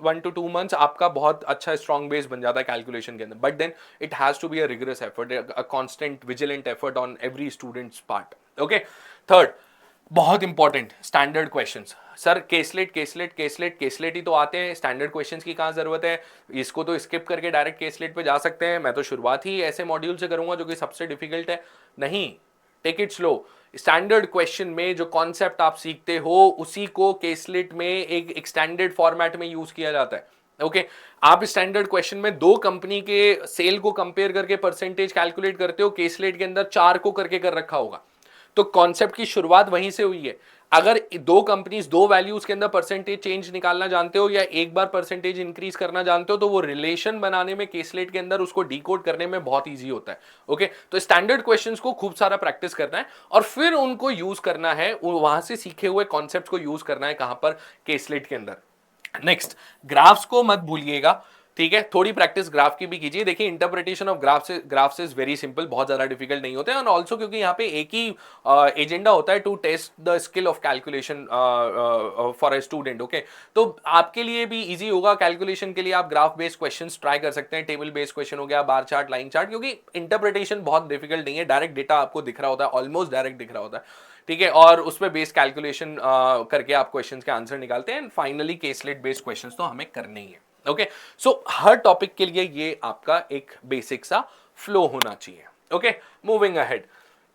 1 to 2 months आपका बहुत अच्छा स्ट्रॉन्ग बेस बन जाता है कैलकुलेशन के अंदर। But then it has to be a rigorous effort, a constant vigilant effort on every students part, okay. Third, बहुत important, standard questions. Sir caselet caselet caselet caselet ही तो आते हैं, स्टैंडर्ड क्वेश्चंस की कहाँ जरूरत है, इसको तो स्किप करके डायरेक्ट केसलेट पे जा सकते हैं। मैं तो शुरुआत ही ऐसे मॉड्यूल से करूंगा जो कि सबसे डिफिकल्ट है, नहीं, take it slow. Standard question में जो कॉन्सेप्ट आप सीखते हो उसी को केसलेट में एक स्टैंडर्ड फॉर्मेट में यूज किया जाता है, ओके। आप स्टैंडर्ड क्वेश्चन में 2 कंपनी के सेल को कंपेयर करके परसेंटेज कैलकुलेट करते हो, केसलेट के अंदर 4 को करके कर रखा होगा। तो कॉन्सेप्ट की शुरुआत वहीं से हुई है। अगर 2 कंपनीज 2 वैल्यूज के अंदर परसेंटेज चेंज निकालना जानते हो या एक बार परसेंटेज इंक्रीज करना जानते हो, तो वो रिलेशन बनाने में, केसलेट के अंदर उसको डिकोड करने में बहुत इजी होता है, ओके। तो स्टैंडर्ड क्वेश्चंस को खूब सारा प्रैक्टिस करना है और फिर उनको यूज करना है, वहां से सीखे हुए कॉन्सेप्ट को यूज करना है, कहां पर, केसलेट के अंदर। नेक्स्ट, ग्राफ्स को मत भूलिएगा, ठीक है, थोड़ी प्रैक्टिस ग्राफ की भी कीजिए। देखिए, interpretation of graphs is very simple, बहुत ज्यादा डिफिकल्ट नहीं होते हैं। और ऑल्सो क्योंकि यहाँ पे एक ही एजेंडा होता है, to test the skill of calculation for a student, okay. तो आपके लिए भी इजी होगा कैलकुलेशन के लिए, आप ग्राफ बेस्ड क्वेश्चंस ट्राई कर सकते हैं, टेबल बेस्ड क्वेश्चन हो गया, बार चार्ट, लाइन चार्ट, क्योंकि इंटरप्रिटेशन बहुत डिफिकल्ट नहीं है, डायरेक्ट डेटा आपको दिख रहा होता है, ऑलमोस्ट डायरेक्ट दिख रहा होता है, ठीक है, और उस पर बेस्ड कैलकुलेशन करके आप क्वेश्चंस के आंसर निकालते हैं। And finally caselet based questions तो हमें करने ही है, ओके। सो हर टॉपिक के लिए ये आपका एक बेसिक सा फ्लो होना चाहिए, ओके। मूविंग अहेड,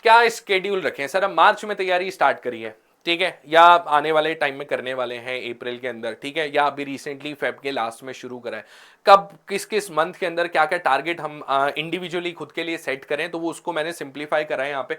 क्या स्केड्यूल रखें सर? हम मार्च में तैयारी स्टार्ट करी है, ठीक है, या आने वाले टाइम में करने वाले हैं अप्रैल के अंदर, ठीक है, या अभी रिसेंटली फेब के लास्ट में शुरू करा है, कब किस किस मंथ के अंदर क्या क्या टारगेट हम इंडिविजुअली खुद के लिए सेट करें, तो वो उसको मैंने सिंप्लीफाई करा है यहाँ पे,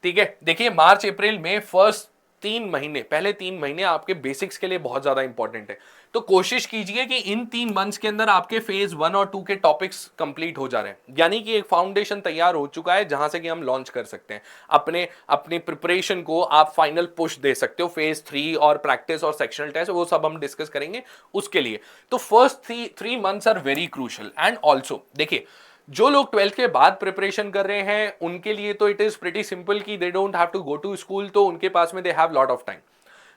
ठीक है। देखिए, मार्च अप्रैल में फर्स्ट 3 महीने, पहले 3 महीने आपके बेसिक्स के लिए बहुत ज्यादा इंपॉर्टेंट है। तो कोशिश कीजिए कि इन 3 मंथ्स के अंदर आपके फेज 1 और 2 के टॉपिक्स कंप्लीट हो जा रहे हैं, यानी कि एक फाउंडेशन तैयार हो चुका है जहां से कि हम लॉन्च कर सकते हैं अपने प्रिपरेशन को, आप फाइनल पुश दे सकते हो। फेज 3 और प्रैक्टिस और सेक्शनल टेस्ट, वो सब हम डिस्कस करेंगे उसके लिए। तो first 3 months are very crucial. And also देखिए, जो लोग 12th के बाद प्रिपरेशन कर रहे हैं उनके लिए तो इट इज प्रीटी सिंपल कि they don't have to go to school, तो उनके पास में they have lot of time.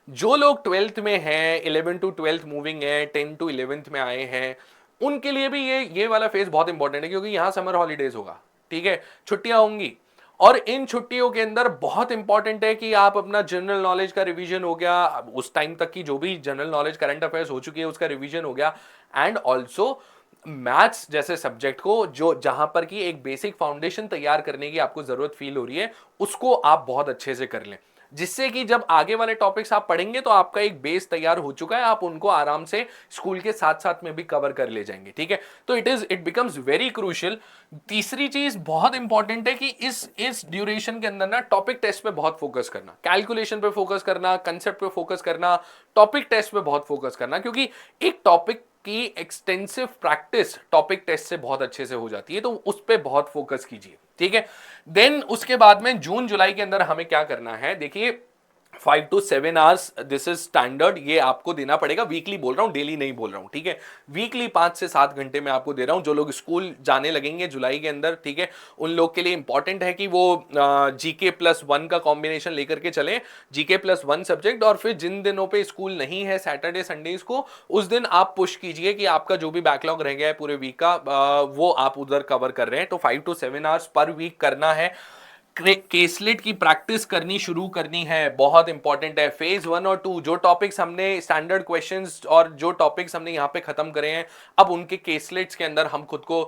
जो लोग 12th में हैं, 11 to 12th मूविंग है, 10 to 11th में आए हैं, उनके लिए भी ये वाला फेज बहुत इंपॉर्टेंट है, क्योंकि यहां समर हॉलीडेज होगा, ठीक है, छुट्टियां होंगी। और इन छुट्टियों के अंदर बहुत इंपॉर्टेंट है कि आप अपना जनरल नॉलेज का रिवीजन हो गया, उस टाइम तक की जो भी जनरल नॉलेज करंट अफेयर्स हो चुकी है उसका रिवीजन हो गया। एंड ऑल्सो मैथ्स जैसे सब्जेक्ट को, जो जहां पर की एक बेसिक फाउंडेशन तैयार करने की आपको जरूरत फील हो रही है, उसको आप बहुत अच्छे से कर लें, जिससे कि जब आगे वाले टॉपिक्स आप पढ़ेंगे तो आपका एक बेस तैयार हो चुका है, आप उनको आराम से स्कूल के साथ साथ में भी कवर कर ले जाएंगे, ठीक है। तो इट बिकम्स वेरी क्रूशियल। तीसरी चीज बहुत इंपॉर्टेंट है कि इस ड्यूरेशन के अंदर ना टॉपिक टेस्ट पे बहुत फोकस करना, कैलकुलेशन पे फोकस करना, कंसेप्ट पे फोकस करना, टॉपिक टेस्ट पे बहुत फोकस करना, क्योंकि एक टॉपिक की एक्सटेंसिव प्रैक्टिस टॉपिक टेस्ट से बहुत अच्छे से हो जाती है, तो उस पर बहुत फोकस कीजिए, ठीक है। देन उसके बाद में जून जुलाई के अंदर हमें क्या करना है, देखिए 5 to 7 hours, this is standard, ये आपको देना पड़ेगा। वीकली बोल रहा हूँ, डेली नहीं बोल रहा हूँ, ठीक है। वीकली 5 से 7 घंटे में आपको दे रहा हूँ। जो लोग स्कूल जाने लगेंगे जुलाई के अंदर, ठीक है, उन लोग के लिए इंपॉर्टेंट है कि वो GK+1 का कॉम्बिनेशन लेकर के चले, GK+1 सब्जेक्ट। और फिर जिन दिनों पे स्कूल नहीं है, सैटरडे संडेज को, उस दिन आप पुश कीजिए कि आपका जो भी बैकलॉग रह गया है पूरे वीक का, वो आप उधर कवर कर रहे हैं। तो 5 to 7 आवर्स पर वीक करना है। केसलेट की प्रैक्टिस करनी शुरू करनी है, बहुत इंपॉर्टेंट है। फेज 1 और 2 जो टॉपिक्स हमने स्टैंडर्ड क्वेश्चंस और जो टॉपिक्स हमने यहाँ पे खत्म करे हैं, अब उनके केसलेट्स के अंदर हम खुद को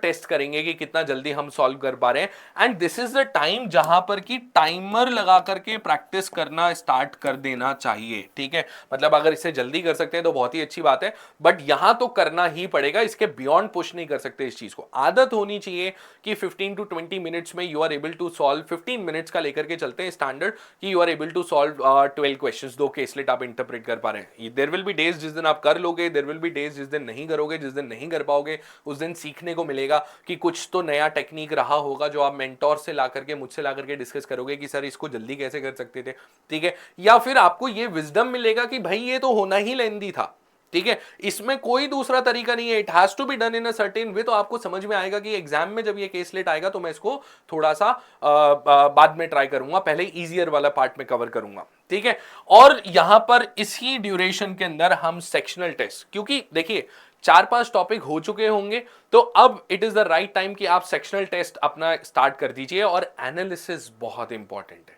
टेस्ट करेंगे कि कितना जल्दी हम सॉल्व कर पा रहे हैं। And this is the time जहां पर कि टाइमर लगा करके प्रैक्टिस करना स्टार्ट कर देना चाहिए, ठीक है। मतलब अगर इससे जल्दी कर सकते हैं तो बहुत ही अच्छी बात है, बट यहां तो करना ही पड़ेगा, इसके बियॉन्ड पुश नहीं कर सकते। इस चीज को आदत होनी चाहिए कि 15 to 20 मिनट्स में you are able to solve, 15 minutes का लेकर के चलते हैं स्टैंडर्ड, कि you are able to solve 12 questions, 2 caselet आप इंटरप्रेट कर पा रहे हैं। देयर विल बी डेज जिस दिन आप कर लोगे, देयर विल बी डेज जिस दिन नहीं करोगे। जिस दिन नहीं कर पाओगे उस दिन सीखने को मिलेगा कि कुछ तो नया टेक्निक रहा होगा जो आप मेंटोर से ला करके, मुझसे ला करके डिस्कस करोगे कि सर इसको जल्दी कैसे कर सकते थे, ठीक है। या फिर आपको ये विजडम मिलेगा कि भाई ये तो होना ही लेंदी था, ठीक है, इसमें कोई दूसरा तरीका नहीं है, it has to be done in a certain way. तो आपको समझ में आएगा कि एग्जाम में जब ये केसलेट आएगा तो मैं इसको थोड़ा सा बाद में ट्राई करूंगा, पहले इजियर वाला पार्ट में कवर करूंगा, ठीक है। और यहां पर इसी ड्यूरेशन के अंदर हम सेक्शनल टेस्ट, क्योंकि देखिए 4-5 टॉपिक हो चुके होंगे, तो अब it is the right time कि आप सेक्शनल टेस्ट अपना स्टार्ट कर दीजिए। और एनालिसिस बहुत इंपॉर्टेंट है,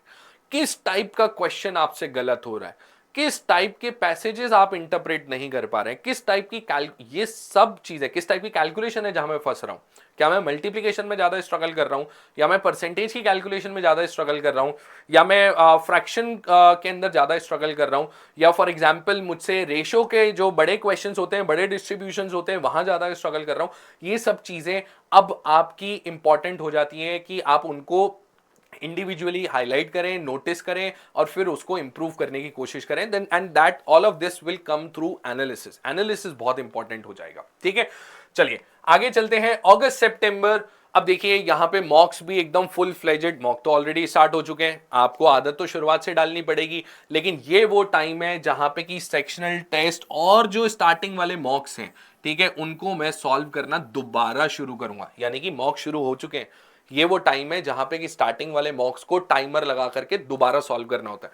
किस टाइप का क्वेश्चन आपसे गलत हो रहा है, किस टाइप के पैसेजेस आप इंटरप्रेट नहीं कर पा रहे हैं, किस टाइप की ये सब चीजें, किस टाइप की कैलकुलेशन है जहां मैं फंस रहा हूं। क्या मैं मल्टीप्लिकेशन में ज्यादा स्ट्रगल कर रहा हूं, या मैं परसेंटेज की कैलकुलेशन में ज्यादा स्ट्रगल कर रहा हूं, या मैं फ्रैक्शन के अंदर ज्यादा स्ट्रगल कर रहा हूं, या फॉर एग्जांपल मुझसे रेशो के जो बड़े क्वेश्चंस होते हैं, बड़े डिस्ट्रीब्यूशंस होते हैं, वहां ज्यादा स्ट्रगल कर रहा हूं। ये सब चीजें अब आपकी इंपॉर्टेंट हो जाती हैं कि आप उनको इंडिविजुअली हाईलाइट करें, नोटिस करें और फिर उसको इंप्रूव करने की कोशिश करें। Then and that all of this will come through analysis. Analysis बहुत इंपॉर्टेंट हो जाएगा, ठीक है। चलिए आगे चलते हैं। अगस्त सितंबर, अब देखिए यहां पे मॉक्स भी एकदम फुल फ्लेजेड, मॉक तो ऑलरेडी स्टार्ट हो चुके हैं, आपको आदत तो शुरुआत से डालनी पड़ेगी, लेकिन ये वो टाइम है जहां पे कि सेक्शनल टेस्ट और जो स्टार्टिंग वाले मॉक्स हैं, ठीक है, उनको मैं सॉल्व करना दोबारा शुरू करूंगा। यानी कि मॉक शुरू हो चुके हैं, ये वो टाइम है जहां पे कि स्टार्टिंग वाले मॉक्स को टाइमर लगा करके दोबारा सॉल्व करना होता है।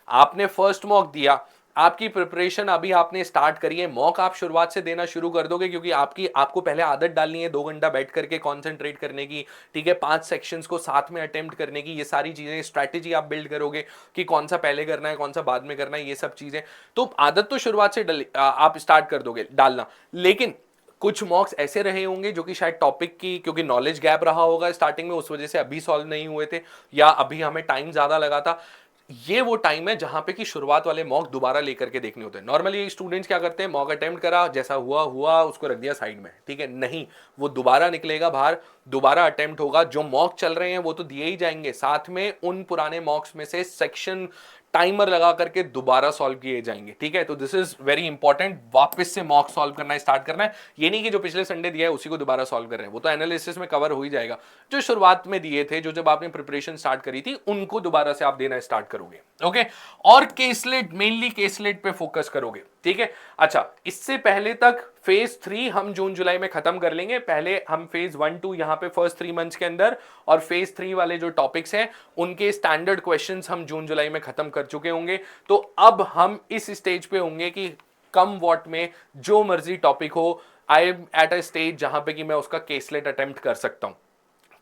आपने फर्स्ट मॉक दिया, आपकी प्रिपरेशन अभी आपने स्टार्ट करी है, मॉक आप शुरुआत से देना शुरू कर दोगे, क्योंकि आपको पहले आदत डालनी है 2 घंटा बैठ करके कॉन्सेंट्रेट करने की, ठीक है, 5 सेक्शंस को साथ में अटेम्प्ट करने की, ये सारी चीजें स्ट्रैटेजी आप बिल्ड करोगे कि कौन सा पहले करना है, कौन सा बाद में करना है, ये सब चीजें। तो आदत तो शुरुआत से आप स्टार्ट कर दोगे डालना, लेकिन कुछ मॉक्स ऐसे रहे होंगे जो कि शायद टॉपिक की, क्योंकि नॉलेज गैप रहा होगा स्टार्टिंग में, उस वजह से अभी सॉल्व नहीं हुए थे, या अभी हमें टाइम ज्यादा लगा था। ये वो टाइम है जहां पे कि शुरुआत वाले मॉक दोबारा लेकर के देखने होते हैं। नॉर्मली स्टूडेंट्स क्या करते हैं, मॉक अटेम्प्ट करा, जैसा हुआ हुआ, उसको रख दिया साइड में, ठीक है, नहीं, वो दोबारा निकलेगा बाहर, दोबारा अटेम्प्ट होगा। जो मॉक चल रहे हैं वो तो दिए ही जाएंगे, साथ में उन पुराने मॉक्स में से सेक्शन टाइमर लगा करके दोबारा सॉल्व किए जाएंगे, ठीक है। तो दिस इज वेरी इंपॉर्टेंट, वापस से मॉक सॉल्व करना स्टार्ट करना है। ये नहीं कि जो पिछले संडे दिया है उसी को दोबारा सॉल्व कर रहे हैं, वो तो एनालिसिस में कवर हो ही जाएगा। जो शुरुआत में दिए थे, जो जब आपने प्रिपरेशन स्टार्ट करी थी, उनको दोबारा से आप देना स्टार्ट करोगे, ओके। और केसलेट, मेनली केसलेट पे फोकस करोगे, ठीक है। अच्छा, इससे पहले तक फेज 3 हम जून जुलाई में खत्म कर लेंगे। पहले हम फेज 1-2 यहां पे फर्स्ट 3 मंथ्स के अंदर, और फेज 3 वाले जो टॉपिक्स हैं उनके स्टैंडर्ड क्वेश्चंस हम जून जुलाई में खत्म कर चुके होंगे। तो अब हम इस स्टेज पे होंगे कि कम वॉट में जो मर्जी टॉपिक हो, I am eight a stage जहां पे कि मैं उसका केसलेट अटेम्प्ट कर सकता हूं।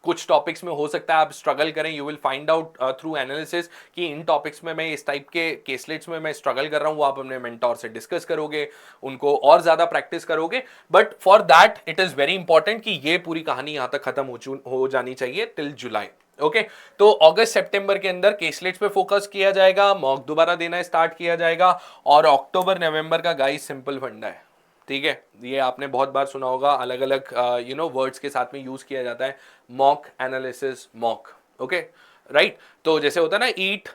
कुछ टॉपिक्स में हो सकता है आप स्ट्रगल करें, you will find out through analysis कि इन टॉपिक्स में मैं इस टाइप के केसलेट्स में मैं स्ट्रगल कर रहा हूं। वो आप अपने मेंटोर से डिस्कस करोगे, उनको और ज्यादा प्रैक्टिस करोगे, but for that it is very important कि ये पूरी कहानी यहां तक खत्म हो जानी चाहिए टिल जुलाई, ओके। तो अगस्त सितंबर के अंदर केसलेट्स पे फोकस किया जाएगा, मॉक दोबारा देना स्टार्ट किया जाएगा, और अक्टूबर नवंबर का गाइस सिंपल फंडा है, ठीक है। ये आपने बहुत बार सुना होगा, अलग अलग वर्ड्स के साथ में यूज किया जाता है, mock analysis, mock, okay, right. तो जैसे होता है ना, eat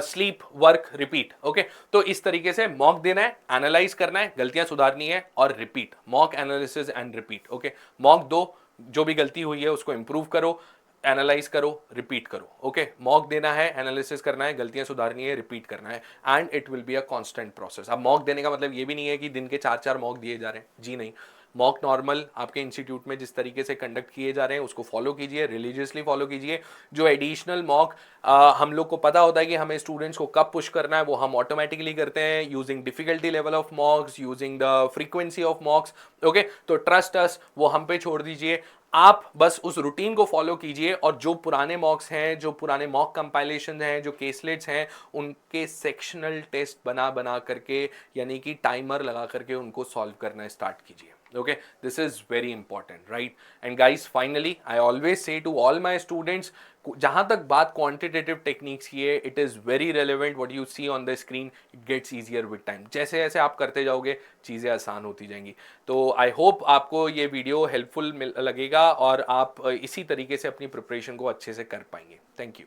sleep work repeat, okay. तो इस तरीके से मॉक देना है, एनालाइज करना है, गलतियां सुधारनी है, और repeat, mock analysis and repeat, okay. Mock दो, जो भी गलती हुई है उसको इंप्रूव करो, एनालाइज करो, रिपीट करो। ओके, मॉक देना है, एनालिसिस करना है, गलतियां सुधारनी है, रिपीट करना है, and it will be a constant process. अब मॉक देने का मतलब ये भी नहीं है कि दिन के 4-4 मॉक दिए जा रहे हैं, जी नहीं। मॉक नॉर्मल आपके इंस्टीट्यूट में जिस तरीके से कंडक्ट किए जा रहे हैं उसको फॉलो कीजिए, रिलीजियसली फॉलो कीजिए। जो एडिशनल मॉक हम लोग को पता होता है कि हमें स्टूडेंट्स को कब पुश करना है, वो हम ऑटोमेटिकली करते हैं using difficulty level of मॉक्स, using the frequency of मॉक्स। Okay, तो ट्रस्ट अस, वो हम पे छोड़ दीजिए। आप बस उस रूटीन को फॉलो कीजिए और जो पुराने मॉक्स हैं, जो पुराने मॉक कंपाइलेशन हैं, जो केसलेट्स हैं, उनके सेक्शनल टेस्ट बना बना करके, यानी कि टाइमर लगा करके उनको सॉल्व करना स्टार्ट कीजिए। Okay, this is very important, right? And guys, finally I always say to all my students, जहां तक बात क्वांटिटेटिव टेक्निक्स की है, it is very relevant. What you see on the screen it gets easier with time. जैसे जैसे आप करते जाओगे चीज़ें आसान होती जाएंगी। तो आई होप आपको ये वीडियो हेल्पफुल लगेगा और आप इसी तरीके से अपनी प्रिपरेशन को अच्छे से कर पाएंगे। Thank you.